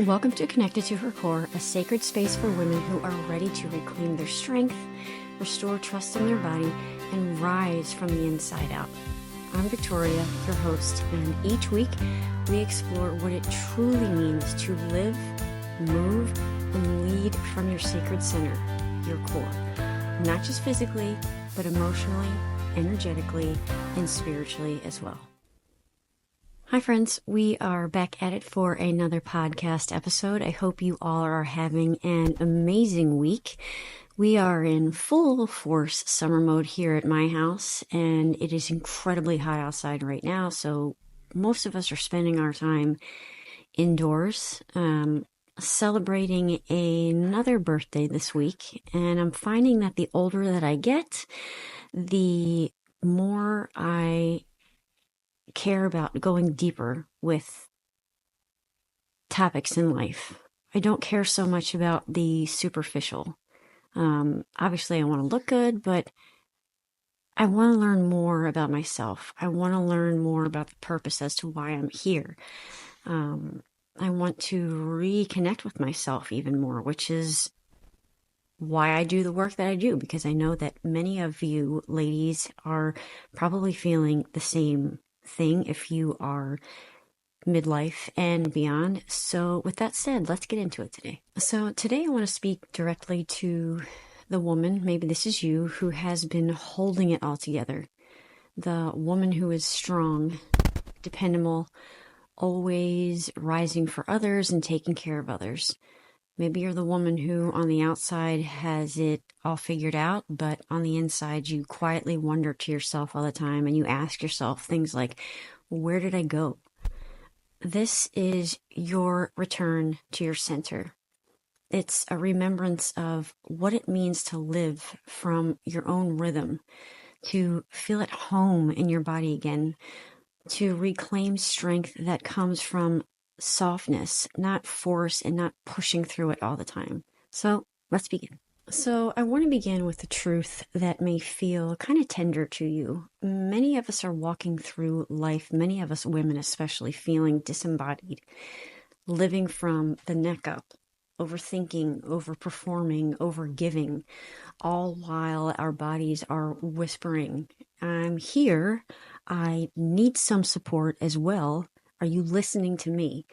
Welcome to Connected to Her Core, a sacred space for women who are ready to reclaim their strength, restore trust in their body, and rise from the inside out. I'm Victoria, your host, and each week we explore what it truly means to live, move, and lead from your sacred center, your core. Not just physically, but emotionally, energetically, and spiritually as well. Hi friends, we are back at it for another podcast episode. I hope you all are having an amazing week. We are in full force summer mode here at my house, and it is incredibly hot outside right now, so most of us are spending our time indoors, celebrating another birthday this week, and I'm finding that the older that I get, the more I care about going deeper with topics in life. I don't care so much about the superficial. Obviously, I want to look good, but I want to learn more about myself. I want to learn more about the purpose as to why I'm here. I want to reconnect with myself even more, which is why I do the work that I do, because I know that many of you ladies are probably feeling the same thing if you are midlife and beyond. So with that said, let's get into it today. So today I want to speak directly to the woman, maybe this is you, who has been holding it all together. The woman who is strong, dependable, always rising for others and taking care of others. Maybe you're the woman who on the outside has it all figured out, but on the inside you quietly wonder to yourself all the time and you ask yourself things like, where did I go? This is your return to your center. It's a remembrance of what it means to live from your own rhythm, to feel at home in your body again, to reclaim strength that comes from softness, not force, and not pushing through it all the time. So let's begin. So I want to begin with the truth that may feel kind of tender to you. Many of us are walking through life, many of us women especially, feeling disembodied, living from the neck up, overthinking, overperforming, overgiving, all while our bodies are whispering, I'm here, I need some support as well. Are you listening to me?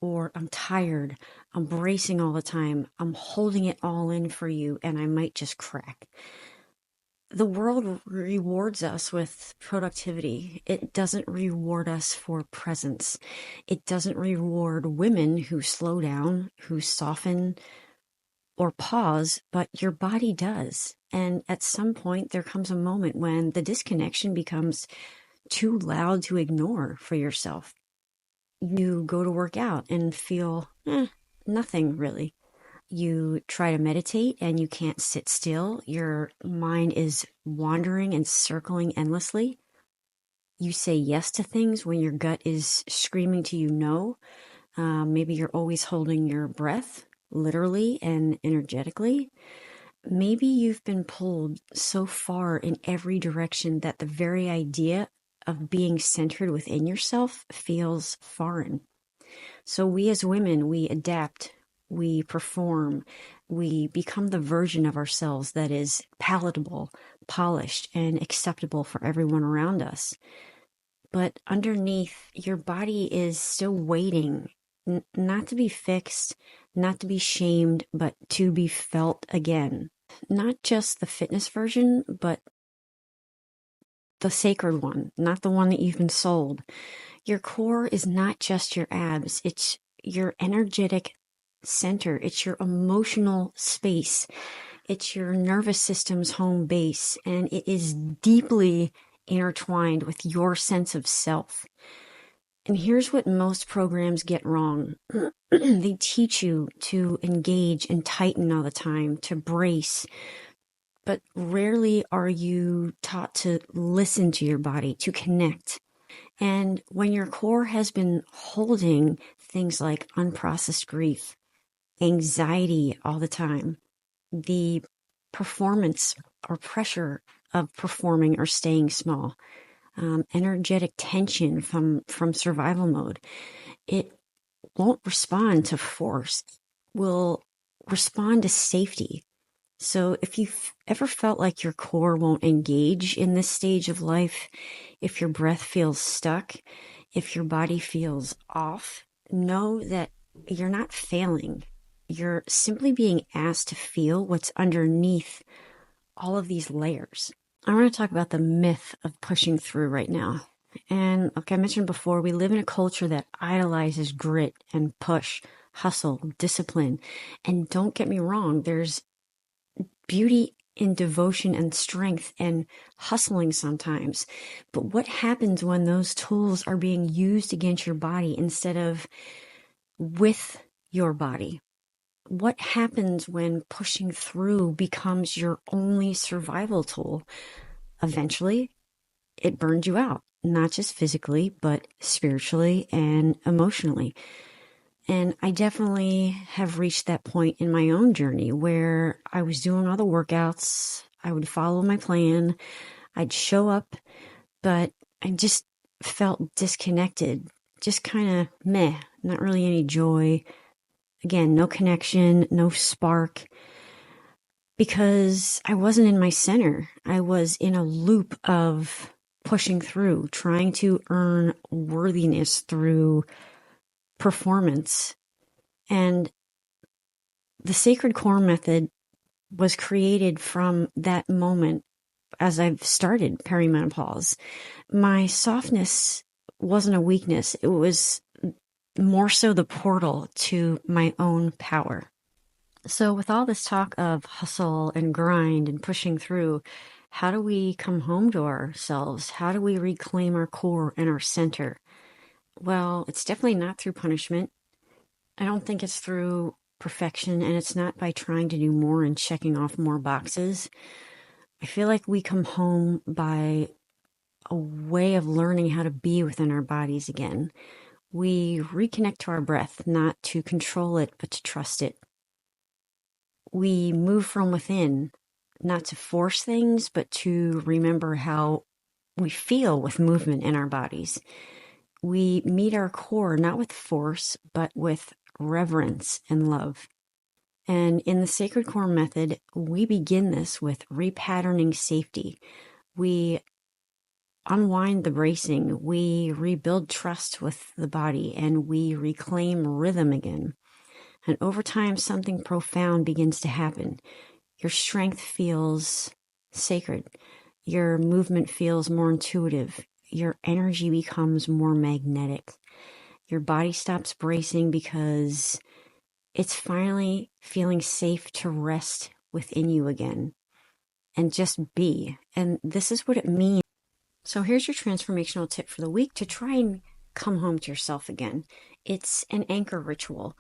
Or I'm tired, I'm bracing all the time, I'm holding it all in for you, and I might just crack. The world rewards us with productivity. It doesn't reward us for presence. It doesn't reward women who slow down, who soften or pause, but your body does. And at some point, there comes a moment when the disconnection becomes too loud to ignore for yourself. You go to work out and feel nothing really. You try to meditate and you can't sit still. Your mind is wandering and circling endlessly. You say yes to things when your gut is screaming to you no. Maybe you're always holding your breath, literally and energetically. Maybe you've been pulled so far in every direction that the very idea of being centered within yourself feels foreign. So we as women, we adapt, we perform, we become the version of ourselves that is palatable, polished, and acceptable for everyone around us. But underneath, your body is still waiting, not to be fixed, not to be shamed, but to be felt again. Not just the fitness version, but the sacred one, not the one that you've been sold. Your core is not just your abs, it's your energetic center, it's your emotional space, it's your nervous system's home base, and it is deeply intertwined with your sense of self. And here's what most programs get wrong. They teach you to engage and tighten all the time, to brace, but rarely are you taught to listen to your body, to connect. And when your core has been holding things like unprocessed grief, anxiety all the time, the performance or pressure of performing or staying small, energetic tension from survival mode, it won't respond to force, will respond to safety. So if you've ever felt like your core won't engage in this stage of life, if your breath feels stuck, if your body feels off, know that you're not failing. You're simply being asked to feel what's underneath all of these layers. I want to talk about the myth of pushing through right now. And like I mentioned before, we live in a culture that idolizes grit and push, hustle, discipline. And don't get me wrong, there's beauty in devotion and strength and hustling sometimes. But what happens when those tools are being used against your body instead of with your body? What happens when pushing through becomes your only survival tool? Eventually, it burns you out, not just physically, but spiritually and emotionally. And I definitely have reached that point in my own journey where I was doing all the workouts. I would follow my plan. I'd show up, but I just felt disconnected, just kind of meh, not really any joy. Again, no connection, no spark, because I wasn't in my center. I was in a loop of pushing through, trying to earn worthiness through performance. And the Sacred Core method was created from that moment as I've started perimenopause. My softness wasn't a weakness. It was more so the portal to my own power. So with all this talk of hustle and grind and pushing through, how do we come home to ourselves? How do we reclaim our core and our center? Well, it's definitely not through punishment. I don't think it's through perfection, and it's not by trying to do more and checking off more boxes. I feel like we come home by a way of learning how to be within our bodies again. We reconnect to our breath, not to control it, but to trust it. We move from within, not to force things, but to remember how we feel with movement in our bodies. We meet our core not with force, but with reverence and love. And in the Sacred Core method, we begin this with repatterning safety. We unwind the bracing, we rebuild trust with the body, and we reclaim rhythm again. And over time, something profound begins to happen. Your strength feels sacred. Your movement feels more intuitive. Your energy becomes more magnetic. Your body stops bracing because it's finally feeling safe to rest within you again and just be. And this is what it means. So here's your transformational tip for the week to try and come home to yourself again. It's an anchor ritual.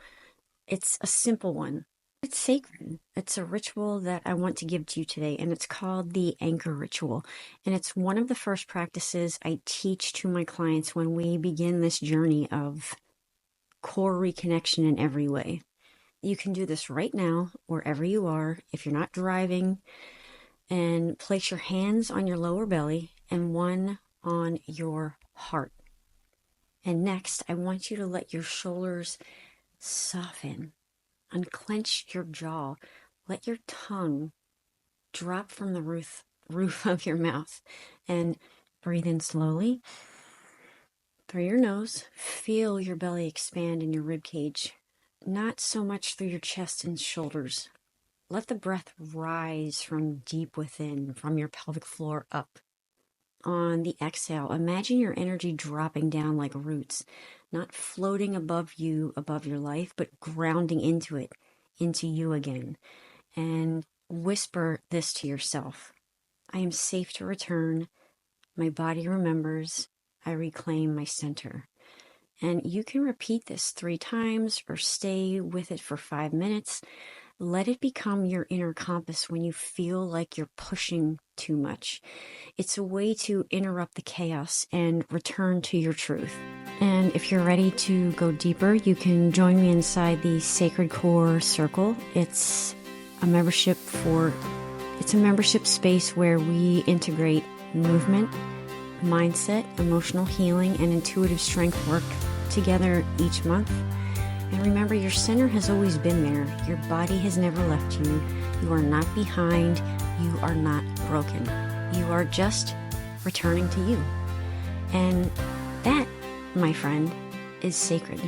It's a simple one. It's sacred. It's a ritual that I want to give to you today, and it's called the anchor ritual. And it's one of the first practices I teach to my clients when we begin this journey of core reconnection in every way. You can do this right now, wherever you are, if you're not driving, and place your hands on your lower belly and one on your heart. And next, I want you to let your shoulders soften. Unclench your jaw. Let your tongue drop from the roof of your mouth. And breathe in slowly through your nose. Feel your belly expand in your rib cage. Not so much through your chest and shoulders. Let the breath rise from deep within, from your pelvic floor up. On the exhale, imagine your energy dropping down like roots, not floating above you, above your life, but grounding into it, into you again. And whisper this to yourself. I am safe to return. My body remembers. I reclaim my center. And you can repeat this 3 times or stay with it for 5 minutes. Let it become your inner compass when you feel like you're pushing too much. It's a way to interrupt the chaos and return to your truth. And if you're ready to go deeper, you can join me inside the Sacred Core Circle. It's a membership space where we integrate movement, mindset, emotional healing, and intuitive strength work together each month. And remember, your center has always been there. Your body has never left you. You are not behind. You are not broken. You are just returning to you. And that, my friend, is sacred.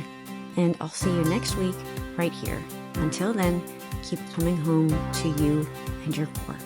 And I'll see you next week right here. Until then, keep coming home to you and your core.